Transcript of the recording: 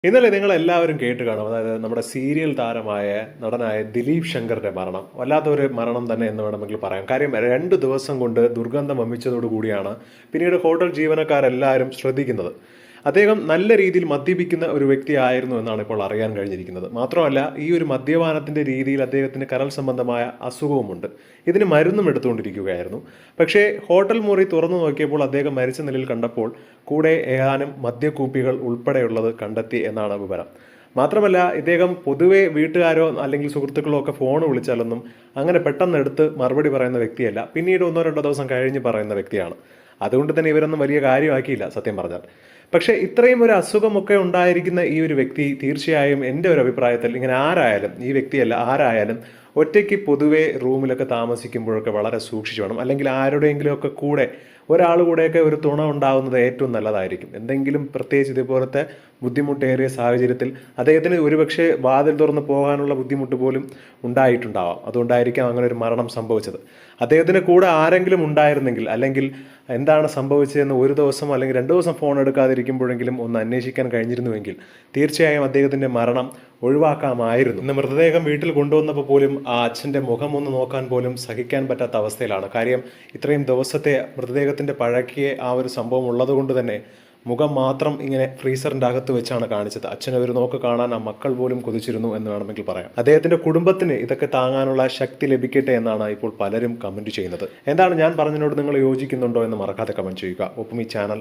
ഇന്നലെ നിങ്ങളെല്ലാവരും കേട്ട് കാണും. അതായത് നമ്മുടെ സീരിയൽ താരമായ നടനായ ദിലീപ് ശങ്കറിന്റെ മരണം. വല്ലാത്തൊരു മരണം തന്നെ എന്ന് വേണമെങ്കിൽ പറയാം. കാര്യം 2 ദിവസം കൊണ്ട് ദുർഗന്ധം വമിച്ചതോടുകൂടിയാണ് പിന്നീട് ഹോട്ടൽ ജീവനക്കാരെല്ലാവരും ശ്രദ്ധിക്കുന്നത്. അദ്ദേഹം നല്ല രീതിയിൽ മദ്യപിക്കുന്ന ഒരു വ്യക്തിയായിരുന്നു എന്നാണ് ഇപ്പോൾ അറിയാൻ കഴിഞ്ഞിരിക്കുന്നത്. മാത്രമല്ല ഈ ഒരു മദ്യപാനത്തിന്റെ രീതിയിൽ അദ്ദേഹത്തിന് കരൾ സംബന്ധമായ അസുഖവുമുണ്ട്. ഇതിന് മരുന്നും എടുത്തുകൊണ്ടിരിക്കുകയായിരുന്നു. പക്ഷേ ഹോട്ടൽ മുറി തുറന്നു നോക്കിയപ്പോൾ അദ്ദേഹം മരിച്ച നിലയിൽ കണ്ടപ്പോൾ കൂടെ ഏതാനും മദ്യക്കുപ്പികൾ ഉൾപ്പെടെയുള്ളത് കണ്ടെത്തി എന്നാണ് വിവരം. മാത്രമല്ല ഇദ്ദേഹം പൊതുവെ വീട്ടുകാരോ അല്ലെങ്കിൽ സുഹൃത്തുക്കളോ ഒക്കെ ഫോൺ വിളിച്ചാലൊന്നും അങ്ങനെ പെട്ടെന്ന് എടുത്ത് മറുപടി പറയുന്ന വ്യക്തിയല്ല. പിന്നീട് 1-2 ദിവസം കഴിഞ്ഞ് പറയുന്ന വ്യക്തിയാണ്. അതുകൊണ്ട് തന്നെ ഇവരൊന്നും വലിയ കാര്യമാക്കിയില്ല സത്യം പറഞ്ഞാൽ. പക്ഷേ ഇത്രയും ഒരു അസുഖമൊക്കെ ഉണ്ടായിരിക്കുന്ന ഈ ഒരു വ്യക്തി തീർച്ചയായും എൻ്റെ ഒരു അഭിപ്രായത്തിൽ ഇങ്ങനെ ആരായാലും, ഈ വ്യക്തിയല്ല ആരായാലും ഒറ്റയ്ക്ക് പൊതുവെ റൂമിലൊക്കെ താമസിക്കുമ്പോഴൊക്കെ വളരെ സൂക്ഷിച്ചു വേണം. അല്ലെങ്കിൽ ആരുടെയെങ്കിലുമൊക്കെ കൂടെ ഒരാൾ കൂടെയൊക്കെ ഒരു തുണ ഉണ്ടാവുന്നത് ഏറ്റവും നല്ലതായിരിക്കും. എന്തെങ്കിലും പ്രത്യേകിച്ച് ഇതുപോലത്തെ ബുദ്ധിമുട്ടേറിയ സാഹചര്യത്തിൽ അദ്ദേഹത്തിന് ഒരുപക്ഷെ വാതിൽ തുറന്ന് പോകാനുള്ള ബുദ്ധിമുട്ട് പോലും ഉണ്ടായിട്ടുണ്ടാവാം. അതുകൊണ്ടായിരിക്കാം അങ്ങനെ ഒരു മരണം സംഭവിച്ചത്. അദ്ദേഹത്തിന് കൂടെ ആരെങ്കിലും ഉണ്ടായിരുന്നെങ്കിൽ, അല്ലെങ്കിൽ എന്താണ് സംഭവിച്ചതെന്ന് ഒരു ദിവസം അല്ലെങ്കിൽ 2 ദിവസം ഫോൺ എടുക്കാതിരിക്കുമ്പോഴെങ്കിലും ഒന്ന് അന്വേഷിക്കാൻ കഴിഞ്ഞിരുന്നുവെങ്കിൽ തീർച്ചയായും അദ്ദേഹത്തിൻ്റെ മരണം ഒഴിവാക്കാമായിരുന്നു. ഇന്ന് മൃതദേഹം വീട്ടിൽ കൊണ്ടുവന്നപ്പോൾ പോലും ആ അച്ഛൻ്റെ മുഖം ഒന്ന് നോക്കാൻ പോലും സഹിക്കാൻ പറ്റാത്ത അവസ്ഥയിലാണ്. കാര്യം ഇത്രയും ദിവസത്തെ മൃതദേഹത്തിൻ്റെ പഴകിയ ആ ഒരു സംഭവം ഉള്ളതുകൊണ്ട് തന്നെ മുഖം മാത്രം ഇങ്ങനെ ഫ്രീസറിൻ്റെ അകത്ത് വെച്ചാണ് കാണിച്ചത്. അച്ഛനെ ഒരു നോക്ക് കാണാൻ ആ മക്കൾ പോലും കൊതിച്ചിരുന്നു എന്ന് വേണമെങ്കിൽ പറയാം. അദ്ദേഹത്തിന്റെ കുടുംബത്തിന് ഇതൊക്കെ താങ്ങാനുള്ള ശക്തി ലഭിക്കട്ടെ എന്നാണ് ഇപ്പോൾ പലരും കമന്റ് ചെയ്യുന്നത്. എന്താണ് ഞാൻ പറഞ്ഞതിനോട് നിങ്ങൾ യോജിക്കുന്നുണ്ടോ എന്ന് മറക്കാതെ കമന്റ് ചെയ്യുക. ഒപ്പം ഈ ചാനൽ